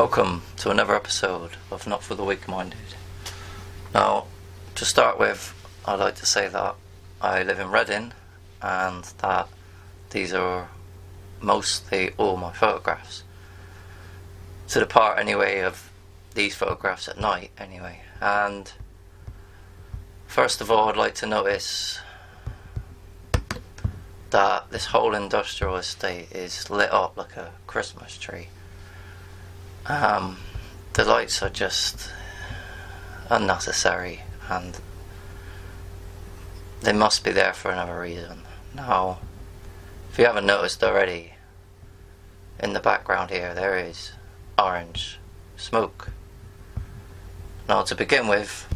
Welcome to another episode of Not For The Weak-Minded. Now, to start with, I'd like to say that I live in Reading and that these are mostly all my photographs. To the part anyway of these photographs at night anyway. And first of all, I'd like to notice that this whole industrial estate is lit up like a Christmas tree. The lights are just unnecessary and they must be there for another reason. Now, if you haven't noticed already, in the background here there is orange smoke. Now, to begin with,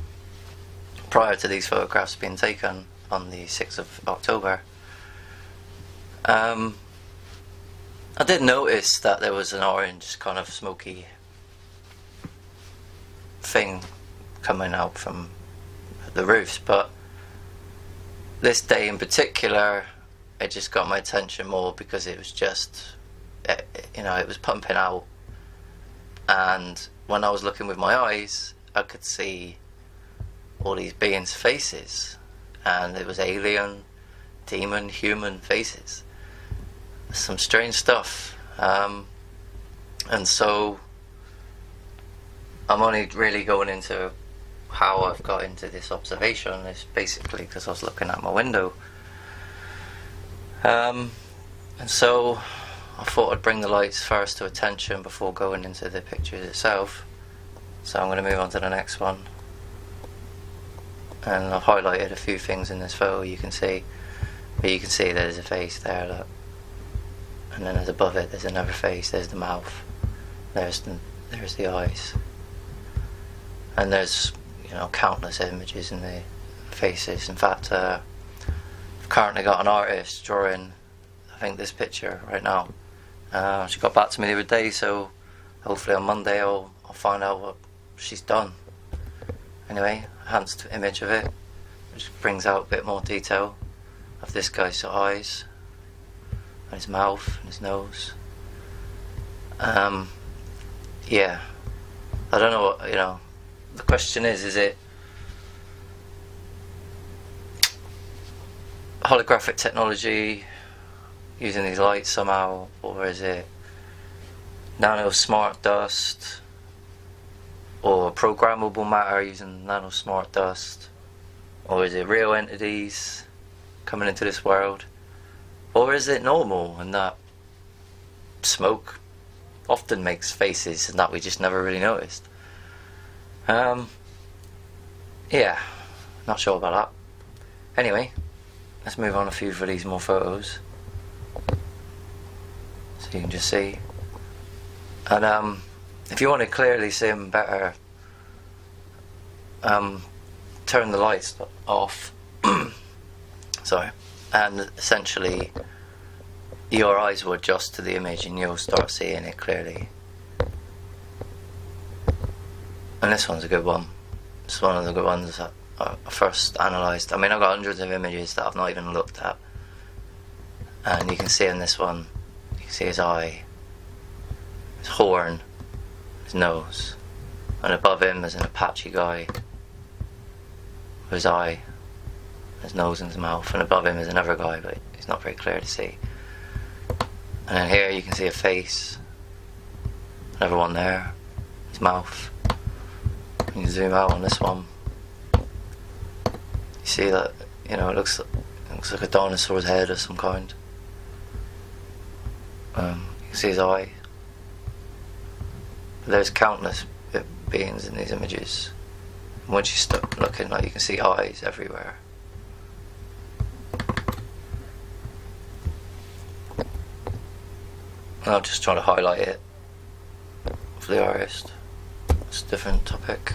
prior to these photographs being taken on the 6th of October, I did notice that there was an orange kind of smoky thing coming out from the roofs, but this day in particular it just got my attention more because it was just, it was pumping out, and when I was looking with my eyes I could see all these beings' faces, and it was alien, demon, human faces. Some strange stuff, and so I'm only really going into how I've got into this observation. It's basically because I was looking at my window, and so I thought I'd bring the lights first to attention before going into the pictures itself. So I'm going to move on to the next one, and I've highlighted a few things in this photo. You can see there's a face there, look. And then above it there's another face, there's the mouth, there's the eyes, and there's countless images in the faces. In fact, I've currently got an artist drawing, I think, this picture right now. She got back to me the other day, so hopefully on Monday I'll find out what she's done. Anyway, enhanced image of it, which brings out a bit more detail of this guy's eyes, and his mouth and his nose. Yeah, I don't know what, the question is it holographic technology using these lights somehow, or is it nano smart dust, or programmable matter using nano smart dust, or is it real entities coming into this world? Or is it normal and that smoke often makes faces and that we just never really noticed? Yeah, not sure about that. Anyway, let's move on a few of these more photos so you can just see. And if you want to clearly see them better, turn the lights off. Sorry. And essentially your eyes will adjust to the image and you'll start seeing it clearly. And this one's a good one. It's one of the good ones that I first analysed. I mean, I've got hundreds of images that I've not even looked at, and you can see in this one, you can see his eye, his horn, his nose, and above him there's an Apache guy with his eye, his nose and his mouth, and above him is another guy, but it's not very clear to see. And then here you can see a face, another one there, his mouth. You can zoom out on this one. You see that, it looks like a dinosaur's head of some kind. You can see his eye. But there's countless beings in these images. And once you start looking, you can see eyes everywhere. I'll just try to highlight it for the artist. It's a different topic.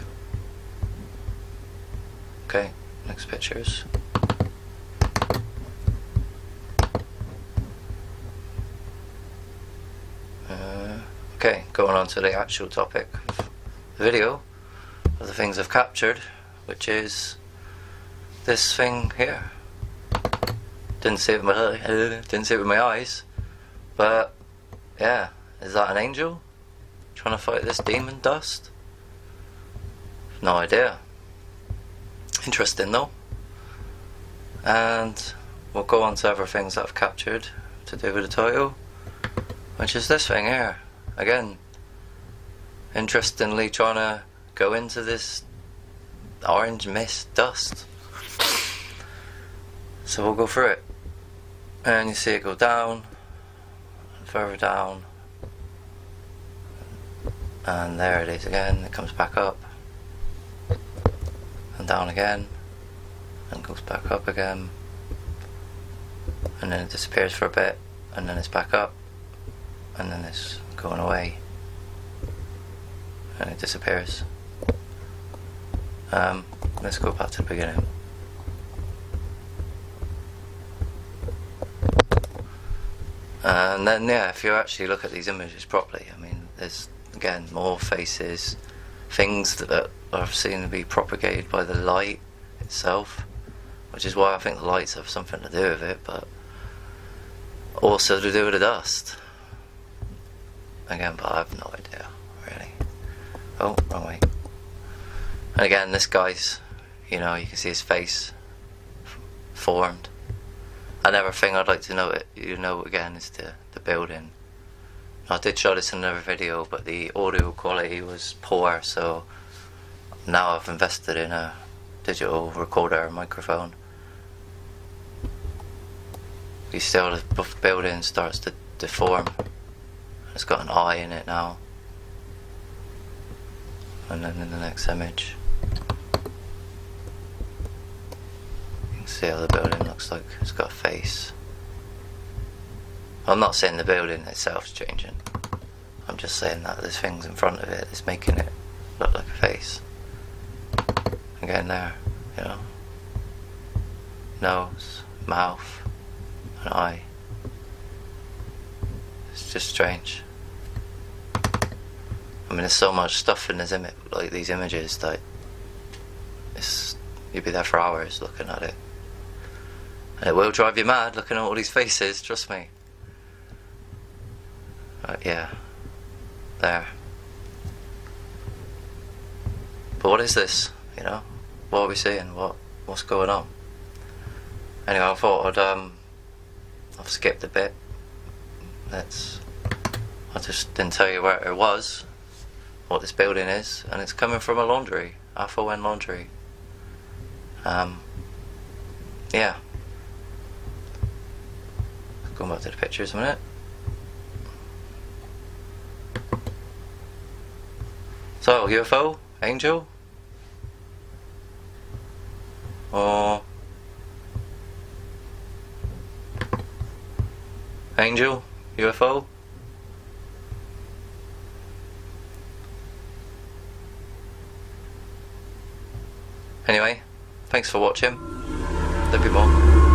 Okay, next pictures. Okay, going on to the actual topic of the video, of the things I've captured, which is this thing here. Didn't see it with my eyes, but yeah, is that an angel? Trying to fight this demon dust? No idea. Interesting though. And we'll go on to other things that I've captured to do with the title, which is this thing here. Again, interestingly trying to go into this orange mist dust. So we'll go through it. And you see it go down, and further down. And there it is again, it comes back up. And down again. And goes back up again. And then it disappears for a bit. And then it's back up. And then it's going away. And it disappears. Let's go back to the beginning. And then, yeah, if you actually look at these images properly, I mean, there's again more faces, things that are seen to be propagated by the light itself, which is why I think the lights have something to do with it, but also to do with the dust. Again, but I have no idea, really. Oh, wrong way. And again, this guy's, you know, you can see his face formed. Another thing I'd like to note, again, is the building. I did show this in another video, but the audio quality was poor, so now I've invested in a digital recorder microphone. You see how the building starts to deform. It's got an eye in it now. And then in the next image, you can see how the building looks like. It's got a face. I'm not saying the building itself is changing. I'm just saying that there's things in front of it that's making it look like a face. Again there, you know. Nose, mouth, an eye. It's just strange. I mean, there's so much stuff in this image, like these images, that you'd be there for hours looking at it. And it will drive you mad looking at all these faces, trust me. But yeah, there. But what is this? You know, what are we seeing? What's going on? Anyway, I thought I've skipped a bit. I just didn't tell you where it was, what this building is, and it's coming from a laundry, Afonwen laundry. Yeah. Going back to the pictures a minute. So, UFO? Angel? Or Angel? UFO? Anyway, thanks for watching. There'll be more.